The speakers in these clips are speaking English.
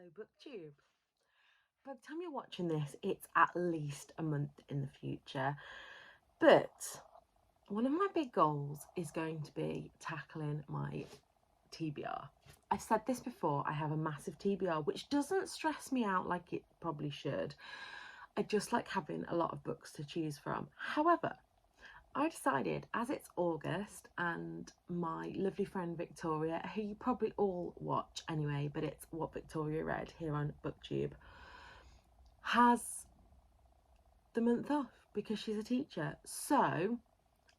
BookTube. By the time you're watching this, it's at least a month in the future. But one of my big goals is going to be tackling my TBR. I've said this before, I have a massive TBR, which doesn't stress me out like it probably should. I just like having a lot of books to choose from. However, I decided, as it's August and my lovely friend Victoria, who you probably all watch anyway, but it's What Victoria Read here on BookTube, has the month off because she's a teacher. So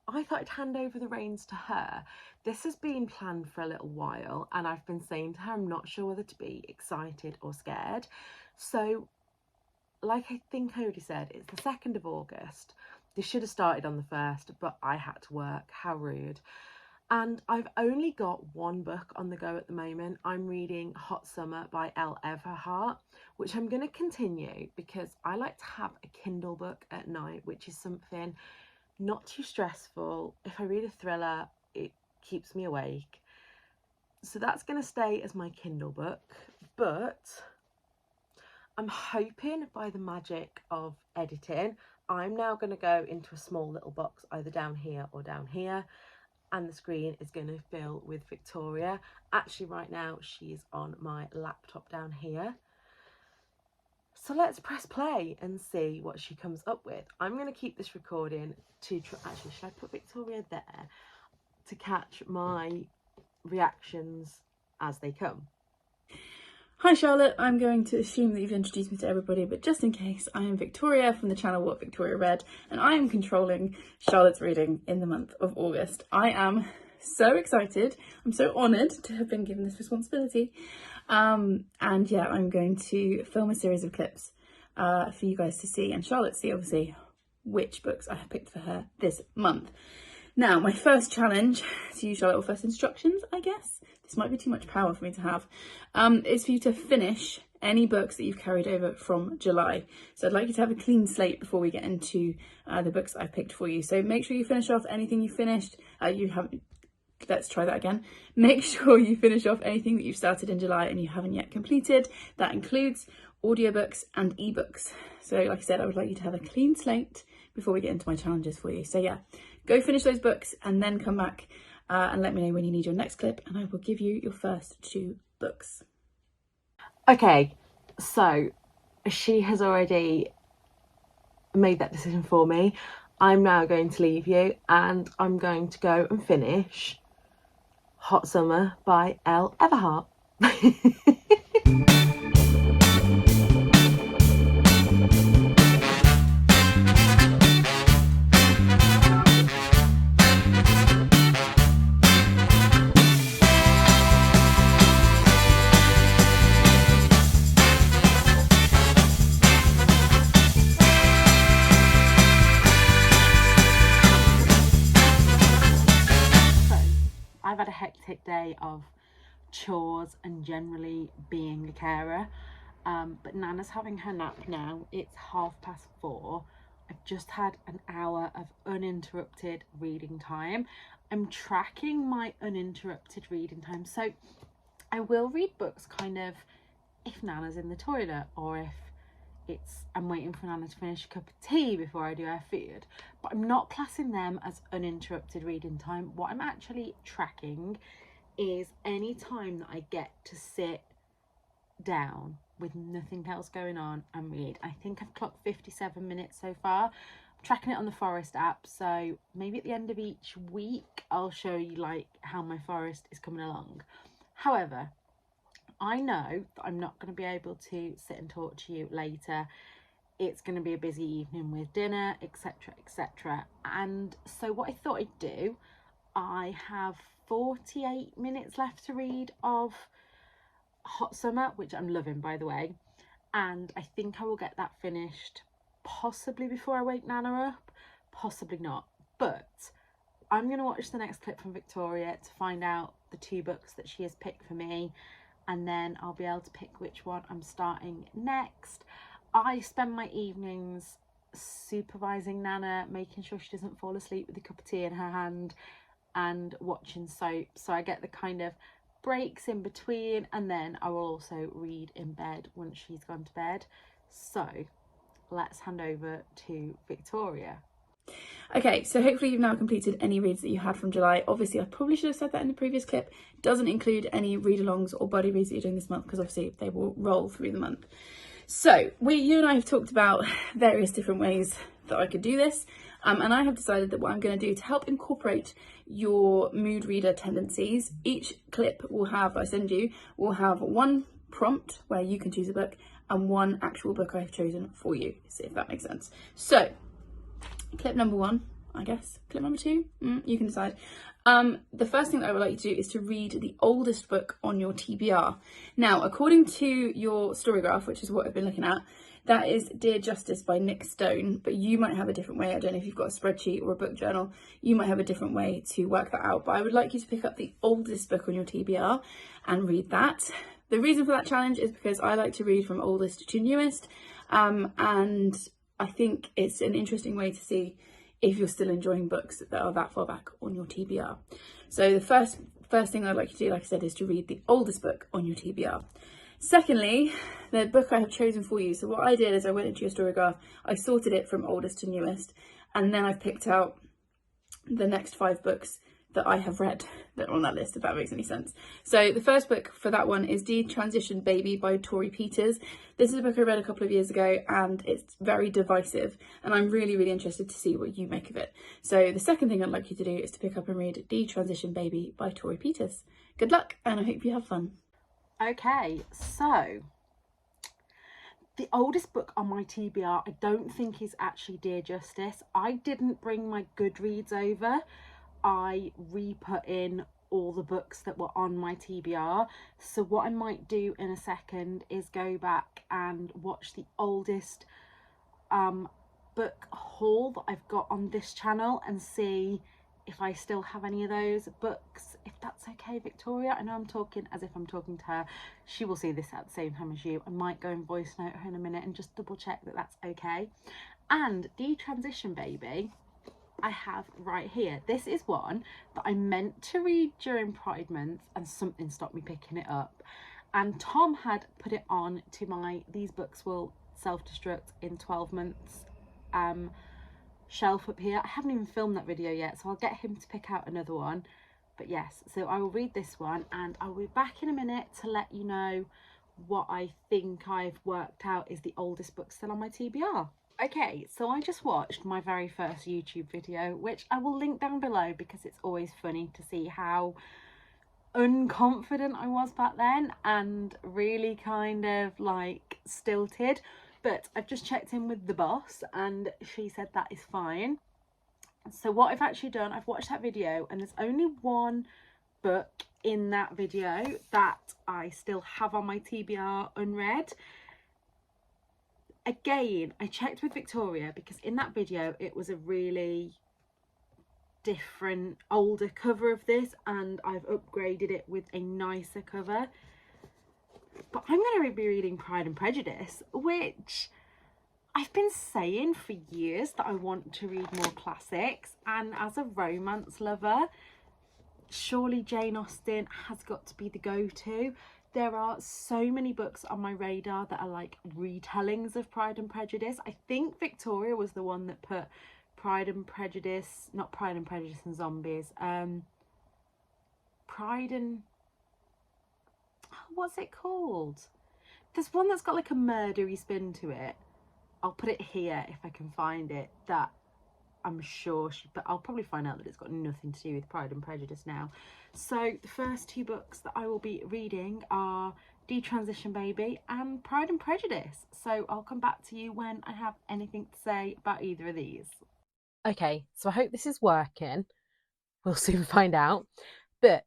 I thought I'd hand over the reins to her. This has been planned for a little while and I've been saying to her I'm not sure whether to be excited or scared. So like I think Cody said, it's the 2nd of August. This should have started on the 1st, but I had to work. How rude. And I've only got one book on the go at the moment. I'm reading Hot Summer by Elle Everhart, which I'm going to continue because I like to have a Kindle book at night, which is something not too stressful. If I read a thriller, it keeps me awake. So that's going to stay as my Kindle book. But I'm hoping by the magic of editing, I'm now going to go into a small little box either down here or down here, and the screen is going to fill with Victoria. Actually right now she's on my laptop down here. So let's press play and see what she comes up with. I'm going to keep this recording to actually, should I put Victoria there to catch my reactions as they come? Hi Charlotte, I'm going to assume that you've introduced me to everybody, but just in case, I am Victoria from the channel What Victoria Read, and I am controlling Charlotte's reading in the month of August. I am so excited, I'm so honoured to have been given this responsibility, and yeah, I'm going to film a series of clips for you guys to see, and Charlotte to see obviously which books I have picked for her this month. Now, my first challenge to you, Charlotte, or first instructions, I guess, this might be too much power for me to have, is for you to finish any books that you've carried over from July. So I'd like you to have a clean slate before we get into the books I've picked for you. So make sure you finish off anything you finished. Let's try that again. Make sure you finish off anything that you've started in July and you haven't yet completed. That includes audiobooks and ebooks. So like I said, I would like you to have a clean slate before we get into my challenges for you. So yeah, go finish those books and then come back and let me know when you need your next clip and I will give you your first 2 books. Okay, so she has already made that decision for me. I'm now going to leave you and I'm going to go and finish Hot Summer by Elle Everhart. I've had a hectic day of chores and generally being a carer, but Nana's having her nap now. It's 4:30. I've just had an hour of uninterrupted reading time. I'm tracking my uninterrupted reading time, so I will read books kind of if Nana's in the toilet or if I'm waiting for Nana to finish a cup of tea before I do her food, but I'm not classing them as uninterrupted reading time. What I'm actually tracking is any time that I get to sit down with nothing else going on and read. I think I've clocked 57 minutes so far. I'm tracking it on the Forest app, so maybe at the end of each week I'll show you like how my Forest is coming along. However, I know that I'm not going to be able to sit and talk to you later. It's going to be a busy evening with dinner, etc, etc. And so what I thought I'd do, I have 48 minutes left to read of Hot Summer, which I'm loving by the way, and I think I will get that finished possibly before I wake Nana up, possibly not, but I'm going to watch the next clip from Victoria to find out the 2 books that she has picked for me, and then I'll be able to pick which one I'm starting next. I spend my evenings supervising Nana, making sure she doesn't fall asleep with a cup of tea in her hand and watching soap, so I get the kind of breaks in between, and then I will also read in bed once she's gone to bed. So let's hand over to Victoria. Okay, so hopefully you've now completed any reads that you had from July. Obviously, I probably should have said that in the previous clip. It doesn't include any read-alongs or buddy reads that you're doing this month, because obviously they will roll through the month. So you and I have talked about various different ways that I could do this. And I have decided that what I'm going to do to help incorporate your mood reader tendencies, each clip will have, I send you, will have one prompt where you can choose a book and one actual book I've chosen for you, if that makes sense. So clip number one, I guess. Clip number two, you can decide. The first thing that I would like you to do is to read the oldest book on your TBR. Now, according to your story graph, which is what I've been looking at, that is Dear Justice by Nick Stone, but you might have a different way. I don't know if you've got a spreadsheet or a book journal. You might have a different way to work that out, but I would like you to pick up the oldest book on your TBR and read that. The reason for that challenge is because I like to read from oldest to newest, and I think it's an interesting way to see if you're still enjoying books that are that far back on your TBR. So the first thing I'd like you to do, like I said, is to read the oldest book on your TBR. Secondly, the book I have chosen for you. So what I did is I went into your story graph, I sorted it from oldest to newest, and then I've picked out the next 5 books that I have read that are on that list, if that makes any sense. So the first book for that one is Detransition Baby by Tori Peters. This is a book I read a couple of years ago, and it's very divisive, and I'm really, really interested to see what you make of it. So the second thing I'd like you to do is to pick up and read Detransition Baby by Tori Peters. Good luck, and I hope you have fun. Okay, so the oldest book on my TBR I don't think is actually Dear Justice. I didn't bring my Goodreads over. I re-put in all the books that were on my TBR. So what I might do in a second is go back and watch the oldest book haul that I've got on this channel and see if I still have any of those books, if that's okay, Victoria. I know I'm talking as if I'm talking to her. She will see this at the same time as you. I might go and voice note her in a minute and just double check that that's okay. And Detransition Baby, I have right here. This is one that I meant to read during Pride Month and something stopped me picking it up. And Tom had put it on to my These Books Will Self-Destruct in 12 Months shelf up here. I haven't even filmed that video yet, so I'll get him to pick out another one. But yes, so I will read this one and I'll be back in a minute to let you know what I think I've worked out is the oldest book still on my TBR. Okay, so I just watched my very first YouTube video, which I will link down below because it's always funny to see how unconfident I was back then and really kind of like stilted. But I've just checked in with the boss and she said that is fine. So what I've actually done, I've watched that video and there's only one book in that video that I still have on my TBR unread. Again, I checked with Victoria because in that video it was a really different older cover of this and I've upgraded it with a nicer cover. But I'm going to be reading Pride and Prejudice, which I've been saying for years that I want to read more classics, and as a romance lover, surely Jane Austen has got to be the go-to. There are so many books on my radar that are like retellings of Pride and Prejudice. I think Victoria was the one that put Pride and Prejudice, not Pride and Prejudice and Zombies, Pride and, what's it called? There's one that's got like a murdery spin to it. I'll put it here if I can find it, that I'm sure but I'll probably find out that it's got nothing to do with Pride and Prejudice now. So the first 2 books that I will be reading are Detransition Baby and Pride and Prejudice. So I'll come back to you when I have anything to say about either of these. Okay, so I hope this is working. We'll soon find out. But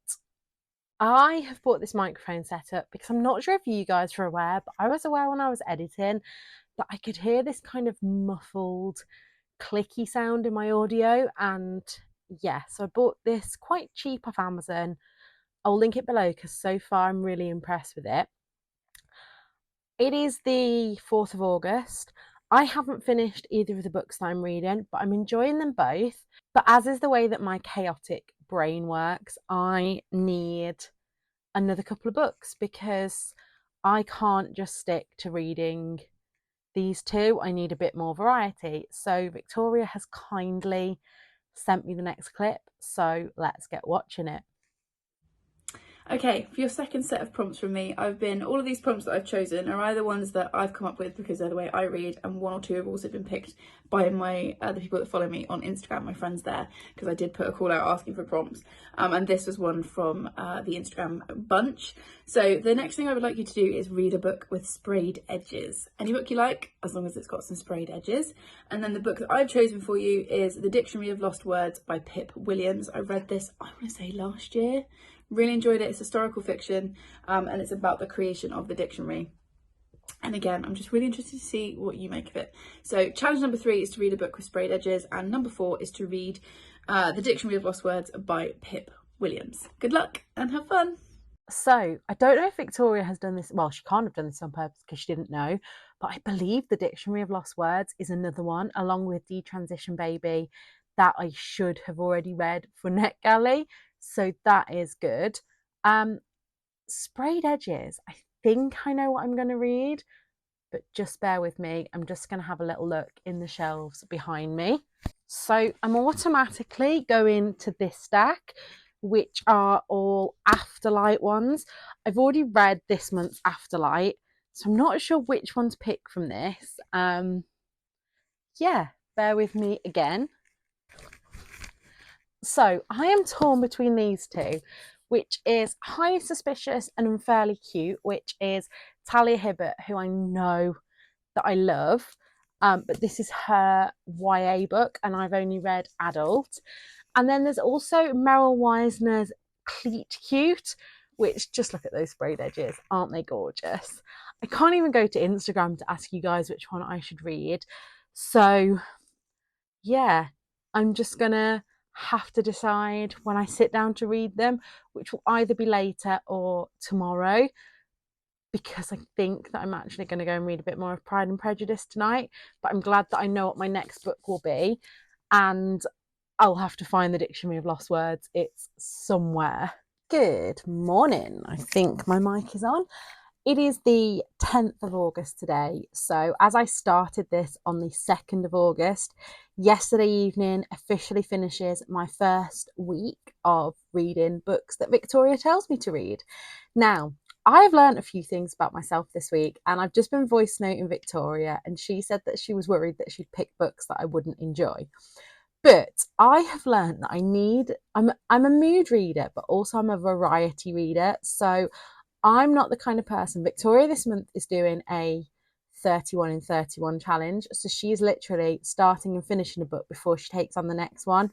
I have bought this microphone setup because I'm not sure if you guys are aware, but I was aware when I was editing that I could hear this kind of muffled, clicky sound in my audio. And yeah, so I bought this quite cheap off Amazon. I'll link it below because so far I'm really impressed with it. It is the 4th of August. I haven't finished either of the books that I'm reading, but I'm enjoying them both. But as is the way that my chaotic brain works, I need another couple of books because I can't just stick to reading these two. I need a bit more variety. So Victoria has kindly sent me the next clip, so let's get watching it. Okay, for your second set of prompts from me, all of these prompts that I've chosen are either ones that I've come up with because they're the way I read, and one or two have also been picked by the people that follow me on Instagram, my friends there, because I did put a call out asking for prompts. And this was one from the Instagram bunch. So the next thing I would like you to do is read a book with sprayed edges. Any book you like, as long as it's got some sprayed edges. And then the book that I've chosen for you is The Dictionary of Lost Words by Pip Williams. I read this, I want to say last year. Really enjoyed it. It's historical fiction, and it's about the creation of the dictionary. And again, I'm just really interested to see what you make of it. So challenge number 3 is to read a book with sprayed edges, and number 4 is to read The Dictionary of Lost Words by Pip Williams. Good luck and have fun. So I don't know if Victoria has done this. Well, she can't have done this on purpose because she didn't know. But I believe The Dictionary of Lost Words is another one, along with Detransition Baby, that I should have already read for NetGalley. So that is good. Sprayed edges. I think I know what I'm going to read, but just bear with me. I'm just going to have a little look in the shelves behind me. So I'm automatically going to this stack, which are all Afterlight ones. I've already read this month's Afterlight, so I'm not sure which one to pick from this. Yeah, bear with me again. So I am torn between these two, which is Highly Suspicious and Unfairly Cute, which is Talia Hibbert, who I know that I love. But this is her YA book, and I've only read adult. And then there's also Meryl Weisner's Cleat Cute, which, just look at those sprayed edges. Aren't they gorgeous? I can't even go to Instagram to ask you guys which one I should read. So, yeah, I'm just going to have to decide when I sit down to read them, which will either be later or tomorrow, because I think that I'm actually going to go and read a bit more of Pride and Prejudice tonight. But I'm glad that I know what my next book will be. And I'll have to find the Dictionary of Lost Words. It's somewhere. Good morning. I think my mic is on. It is the 10th of August today. So, as I started this on the 2nd of August, yesterday evening officially finishes my first week of reading books that Victoria tells me to read. Now, I've learned a few things about myself this week, and I've just been voice noting Victoria, and she said that she was worried that she'd pick books that I wouldn't enjoy. But I have learned that I'm a mood reader, but also I'm a variety reader. So I'm not the kind of person. Victoria this month is doing a 31 in 31 challenge. So she's literally starting and finishing a book before she takes on the next one.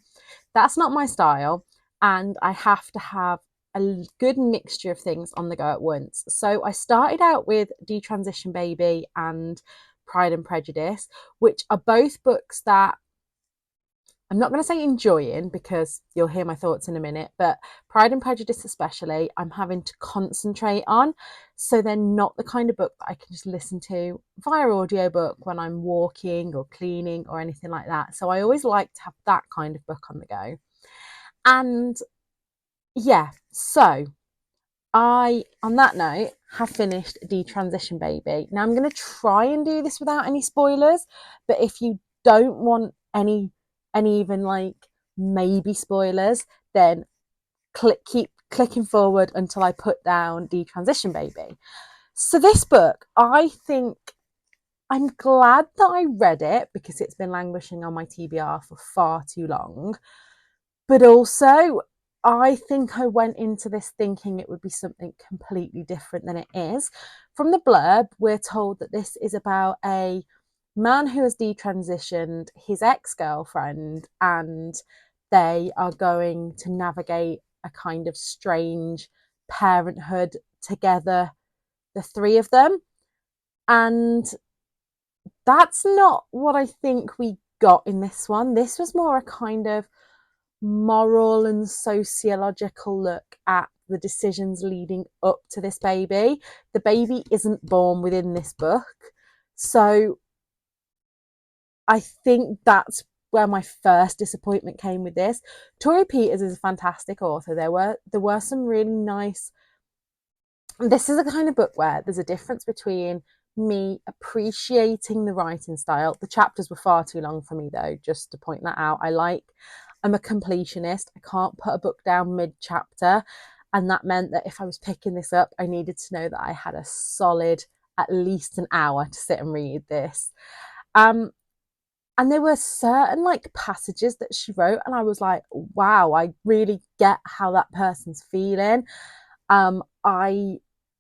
That's not my style. And I have to have a good mixture of things on the go at once. So I started out with Detransition Baby and Pride and Prejudice, which are both books that I'm not going to say enjoying because you'll hear my thoughts in a minute, but Pride and Prejudice especially, I'm having to concentrate on. So they're not the kind of book that I can just listen to via audiobook when I'm walking or cleaning or anything like that. So I always like to have that kind of book on the go. And yeah, so on that note, have finished Detransition Baby. Now I'm going to try and do this without any spoilers, but if you don't want any even like maybe spoilers, then keep clicking forward until I put down Detransition Baby. So this book, I think I'm glad that I read it because it's been languishing on my TBR for far too long. But also, I think I went into this thinking it would be something completely different than it is. From the blurb, we're told that this is about a man who has detransitioned his ex-girlfriend, and they are going to navigate a kind of strange parenthood together, the three of them. And that's not what I think we got in this one. This was more a kind of moral and sociological look at the decisions leading up to this baby. The baby isn't born within this book. So I think that's where my first disappointment came with this. Tori Peters is a fantastic author. There were some really nice this is the kind of book where there's a difference between me appreciating the writing style. The chapters were far too long for me, though, just to point that out. I'm a completionist. I can't put a book down mid chapter. And that meant that if I was picking this up, I needed to know that I had a solid at least an hour to sit and read this. Um, and there were certain like passages that she wrote, and I was like, wow, I really get how that person's feeling. I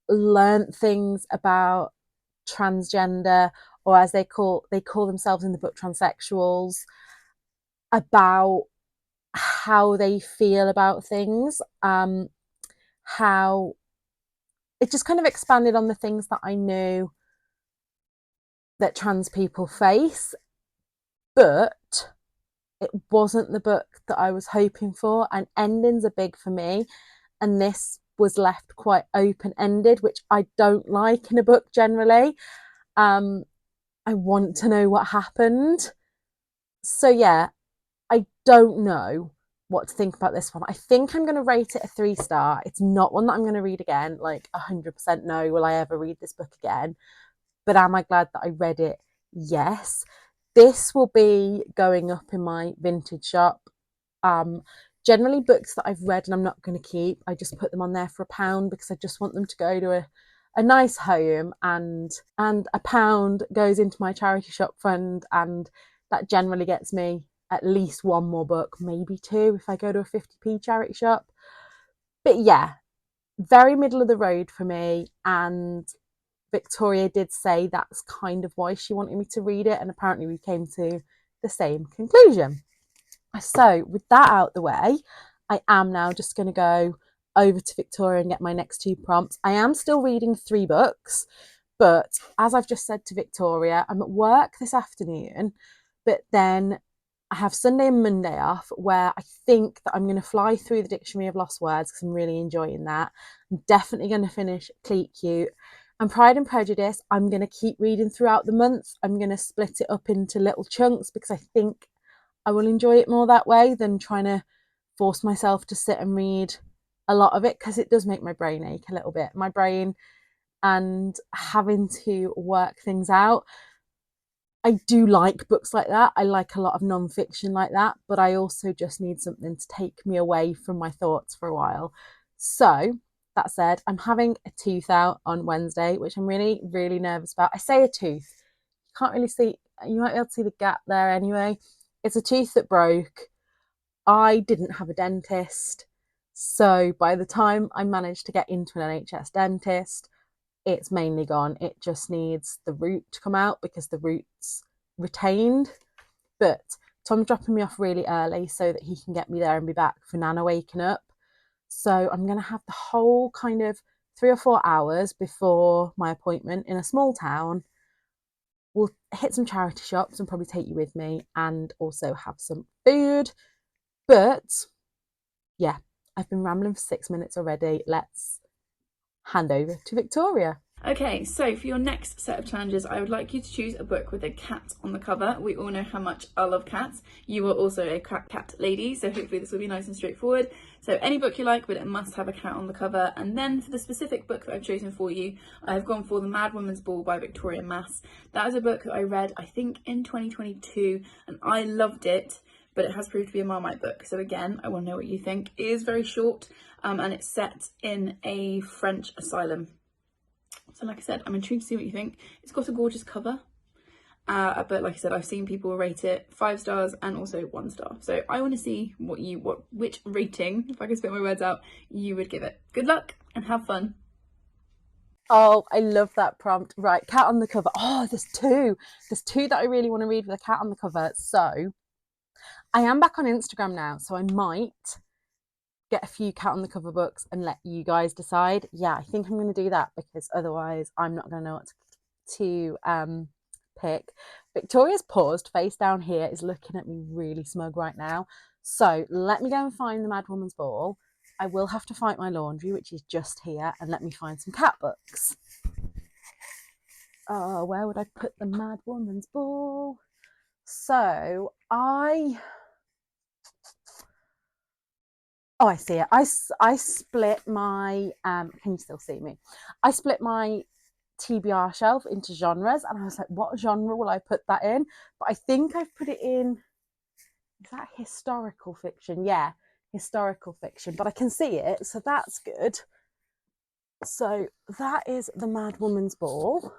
learned things about transgender, or as they call themselves in the book, transsexuals, about how they feel about things, how it just kind of expanded on the things that I knew that trans people face, but it wasn't the book that I was hoping for. And endings are big for me, and this was left quite open ended, which I don't like in a book generally. Um, I want to know what happened. So yeah, I don't know what to think about this one. I think I'm going to rate it a 3 star. It's not one that I'm going to read again. Like 100% no, will I ever read this book again? But am I glad that I read it? Yes. This will be going up in my vintage shop. Um, Generally, books that I've read and I'm not going to keep, I just put them on there for £1 because I just want them to go to a nice home, and £1 goes into my charity shop fund, and that generally gets me at least one more book, maybe two if I go to a 50p charity shop. But yeah, very middle of the road for me, and Victoria did say that's kind of why she wanted me to read it, and apparently we came to the same conclusion. So, with that out the way, I am now just going to go over to Victoria and get my next 2 prompts. I am still reading 3 books, but as I've just said to Victoria, I'm at work this afternoon, but then I have Sunday and Monday off where I think that I'm going to fly through the Dictionary of Lost Words because I'm really enjoying that. I'm definitely going to finish Cleat Cute. And Pride and Prejudice, I'm going to keep reading throughout the month. I'm going to split it up into little chunks because I think I will enjoy it more that way than trying to force myself to sit and read a lot of it, because it does make my brain ache a little bit. My brain, and having to work things out. I do like books like that. I like a lot of non-fiction like that, but I also just need something to take me away from my thoughts for a while. So, that said, I'm having a tooth out on Wednesday, which I'm really, really nervous about. I say a tooth. You can't really see, you might be able to see the gap there anyway. It's a tooth that broke. I didn't have a dentist. So by the time I managed to get into an NHS dentist, it's mainly gone. It just needs the root to come out because the root's retained. But Tom's dropping me off really early so that he can get me there and be back for Nana waking up. So I'm going to have the whole kind of 3 or 4 hours before my appointment in a small town. We'll hit some charity shops and probably take you with me, and also have some food. But yeah, I've been rambling for 6 minutes already. Let's hand over to Victoria. Okay, so for your next set of challenges, I would like you to choose a book with a cat on the cover. We all know how much I love cats. You are also a cat lady, so hopefully this will be nice and straightforward. So any book you like, but it must have a cat on the cover. And then for the specific book that I've chosen for you, I've gone for The Mad Woman's Ball by Victoria Mass. That is a book that I read, I think, in 2022, and I loved it, but it has proved to be a Marmite book. So again, I want to know what you think. It is very short, and it's set in a French asylum. So like I said, I'm intrigued to see what you think. It's got a gorgeous cover, but like I said, I've seen people rate it 5 stars and also 1 star. So I want to see which rating, if I can spit my words out, you would give it. Good luck and have fun. Oh, I love that prompt. Right, cat on the cover. Oh, there's two. There's two that I really want to read with a cat on the cover. So I am back on Instagram now, so I might get a few cat on the cover books and let you guys decide. Yeah, I think I'm going to do that because otherwise I'm not going to know what to pick. Victoria's paused face down here is looking at me really smug right now. So let me go and find the Mad Woman's Ball. I will have to fight my laundry, which is just here, and let me find some cat books. Oh, where would I put the Mad Woman's Ball? So Oh, I see it. I split my, can you still see me? I split my TBR shelf into genres, and I was like, what genre will I put that in? But I think I've put it in, is that historical fiction? Yeah, historical fiction, but I can see it, so that's good. So that is The Mad Woman's Ball.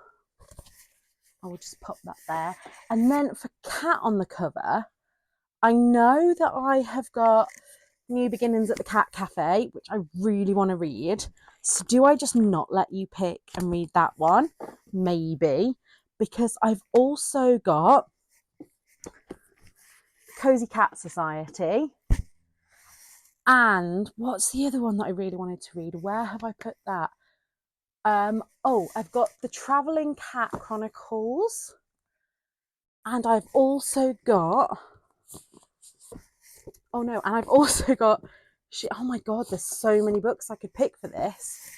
I will just pop that there. And then for cat on the cover, I know that I have got New Beginnings at the Cat Cafe, which I really want to read. So do I just not let you pick and read that one? Maybe. Because I've also got Cozy Cat Society. And what's the other one that I really wanted to read? Where have I put that? I've got The Travelling Cat Chronicles. And I've also got, oh no, and I've also got, oh my God, there's so many books I could pick for this.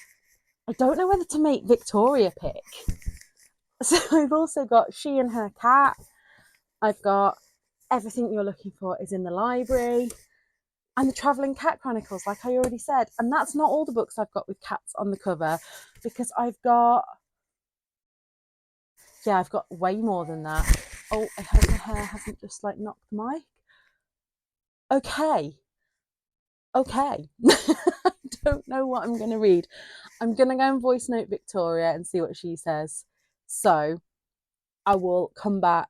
I don't know whether to make Victoria pick. So I've also got She and Her Cat. I've got Everything You're Looking For Is in the Library. And The Travelling Cat Chronicles, like I already said. And that's not all the books I've got with cats on the cover, because I've got way more than that. Oh, I hope my hair hasn't just like knocked the mic. Okay. I don't know what I'm going to read. I'm going to go and voice note Victoria and see what she says. So I will come back.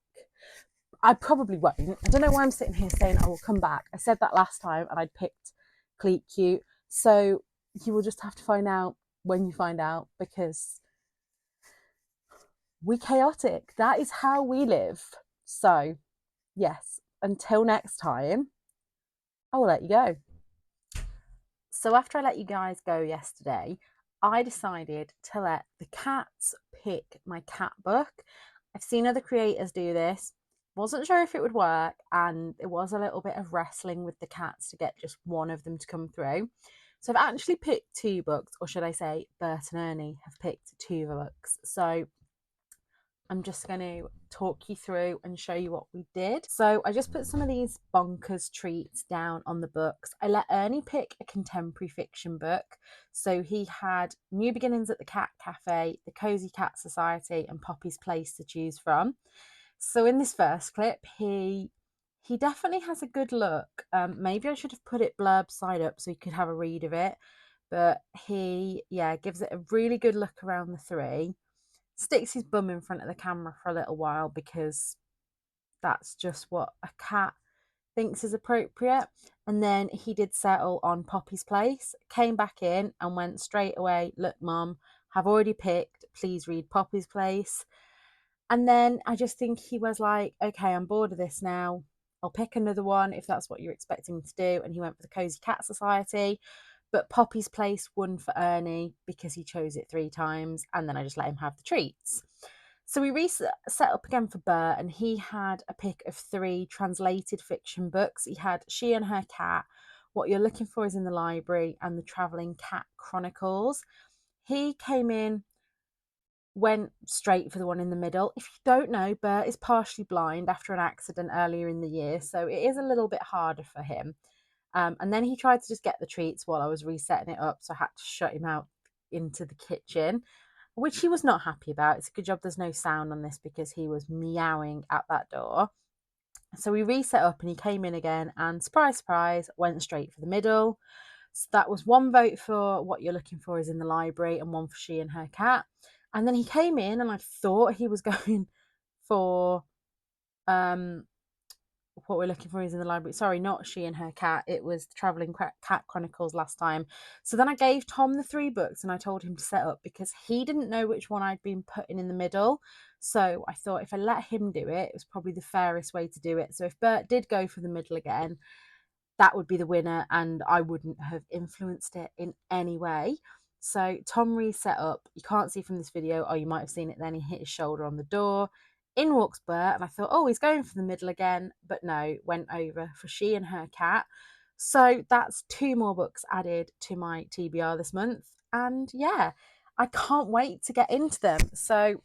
I probably won't. I don't know why I'm sitting here saying I will come back. I said that last time and I'd picked Cleat Cute. So you will just have to find out when you find out, because we chaotic. That is how we live. So yes, until next time, I will let you go. So after I let you guys go yesterday, I decided to let the cats pick my cat book. I've seen other creators do this. Wasn't sure if it would work, and it was a little bit of wrestling with the cats to get just one of them to come through. So I've actually picked two books, or should I say Bert and Ernie have picked two books. So I'm just going to talk you through and show you what we did. So I just put some of these bonkers treats down on the books. I let Ernie pick a contemporary fiction book. So he had New Beginnings at the Cat Cafe, The Cozy Cat Society, and Poppy's Place to choose from. So in this first clip, he definitely has a good look. Maybe I should have put it blurb side up so you could have a read of it. But he, gives it a really good look around the three. Sticks his bum in front of the camera for a little while, because that's just what a cat thinks is appropriate. And then he did settle on Poppy's Place, came back in and went straight away, look, Mum, have already picked, please read Poppy's Place. And then I just think he was like, okay, I'm bored of this now. I'll pick another one if that's what you're expecting me to do. And he went for the Cozy Cat Society. But Poppy's Place won for Ernie because he chose it 3 times, and then I just let him have the treats. So we set up again for Bert, and he had a pick of 3 translated fiction books. He had She and Her Cat, What You're Looking For Is in the Library, and The Travelling Cat Chronicles. He came in, went straight for the one in the middle. If you don't know, Bert is partially blind after an accident earlier in the year, so it is a little bit harder for him. And then he tried to just get the treats while I was resetting it up, so I had to shut him out into the kitchen, which he was not happy about. It's a good job there's no sound on this, because he was meowing at that door. So we reset up and he came in again, and surprise, surprise, went straight for the middle. So that was 1 vote for What You're Looking For Is in the Library, and 1 for She and Her Cat. And then he came in and I thought he was going for What We're Looking For Is in the Library. Sorry, not She and Her Cat. It was The Travelling Cat Chronicles last time. So then I gave Tom the 3 books and I told him to set up, because he didn't know which one I'd been putting in the middle. So I thought if I let him do it, it was probably the fairest way to do it. So if Bert did go for the middle again, that would be the winner, and I wouldn't have influenced it in any way. So Tom reset up. You can't see from this video, or you might have seen it then, he hit his shoulder on the door. In walks Bert, and I thought, oh, he's going for the middle again, but no, went over for She and Her Cat. So that's 2 more books added to my TBR this month, and yeah, I can't wait to get into them. So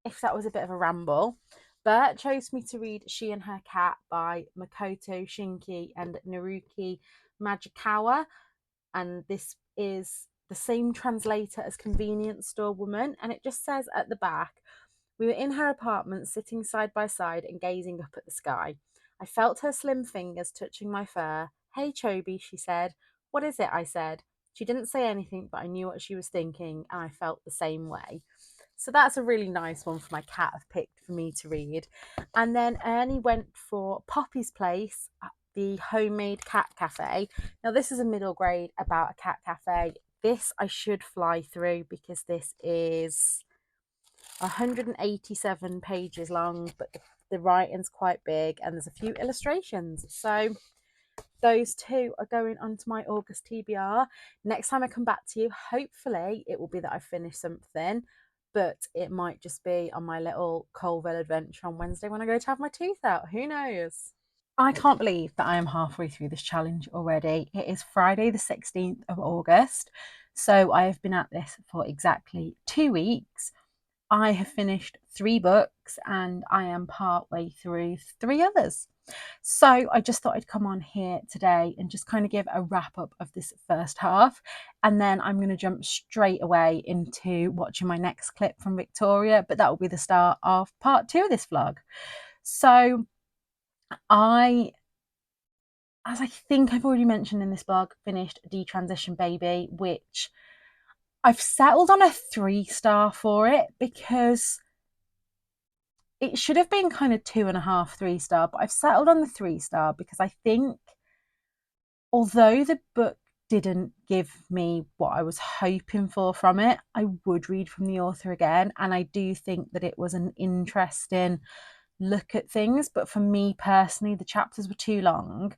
if that was a bit of a ramble, Bert chose me to read She and Her Cat by Makoto Shinki and Naruki Magic Hour, and this is the same translator as Convenience Store Woman, and it just says at the back, we were in her apartment, sitting side by side and gazing up at the sky. I felt her slim fingers touching my fur. Hey, Chobi, she said. What is it? I said. She didn't say anything, but I knew what she was thinking, and I felt the same way. So that's a really nice one for my cat have picked for me to read. And then Ernie went for Poppy's Place, the homemade cat cafe. Now, this is a middle grade about a cat cafe. This I should fly through because this is 187 pages long, but the writing's quite big and there's a few illustrations. So those two are going onto my August TBR. Next time I come back to you, hopefully it will be that I've finished something, but it might just be on my little Colville adventure on Wednesday when I go to have my tooth out. Who knows? I can't believe that I am halfway through this challenge already. It is Friday, the 16th of August. So I have been at this for exactly 2 weeks. I have finished 3 books and I am part way through 3 others. So I just thought I'd come on here today and just kind of give a wrap up of this first half. And then I'm going to jump straight away into watching my next clip from Victoria, but that will be the start of part 2 of this vlog. So as I think I've already mentioned in this blog, finished Detransition Baby, which I've settled on a 3-star for it because it should have been kind of 2.5, 3-star, but I've settled on the 3-star because I think although the book didn't give me what I was hoping for from it, I would read from the author again. And I do think that it was an interesting look at things. But for me personally, the chapters were too long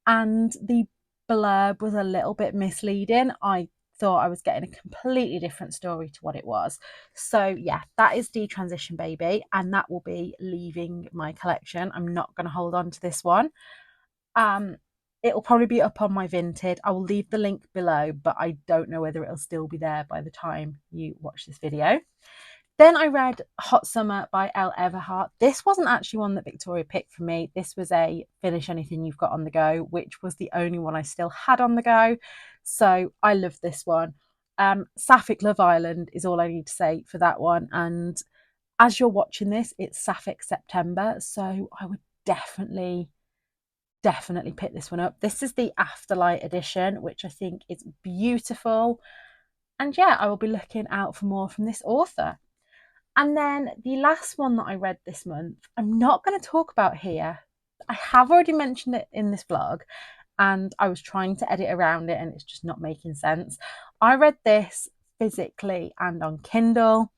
and the blurb was a little bit misleading. I thought I was getting a completely different story to what it was. So yeah, that is Detransition Baby, and that will be leaving my collection. I'm not going to hold on to this one. It'll probably be up on my Vinted. I will leave the link below, but I don't know whether it'll still be there by the time you watch this video. Then I read Hot Summer by Elle Everhart. This wasn't actually one that Victoria picked for me. This was a Finish Anything You've Got on the Go, which was the only one I still had on the go. So I love this one. Sapphic Love Island is all I need to say for that one. And as you're watching this, it's Sapphic September. So I would definitely pick this one up. This is the Afterlight edition, which I think is beautiful. And yeah, I will be looking out for more from this author. And then the last one that I read this month, I'm not going to talk about here. I have already mentioned it in this vlog and I was trying to edit around it and it's just not making sense. I read this physically and on Kindle.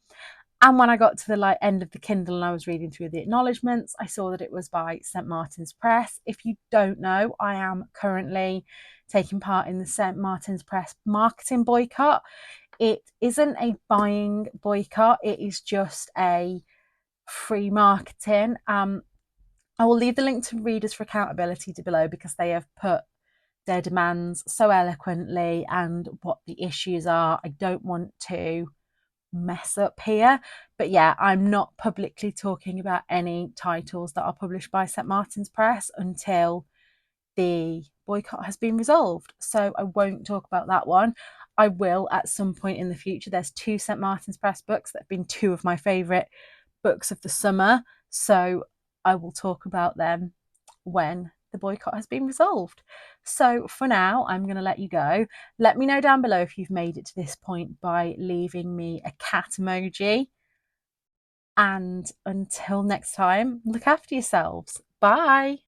And when I got to the end of the Kindle and I was reading through the acknowledgements, I saw that it was by St. Martin's Press. If you don't know, I am currently taking part in the St. Martin's Press marketing boycott. It isn't a buying boycott, it is just a free marketing. I will leave the link to Readers for Accountability below because they have put their demands so eloquently and what the issues are. I don't want to mess up here, but yeah, I'm not publicly talking about any titles that are published by St. Martin's Press until the boycott has been resolved. So I won't talk about that one. I will at some point in the future. There's 2 St. Martin's Press books that have been 2 of my favourite books of the summer. So I will talk about them when the boycott has been resolved. So for now, I'm going to let you go. Let me know down below if you've made it to this point by leaving me a cat emoji. And until next time, look after yourselves. Bye.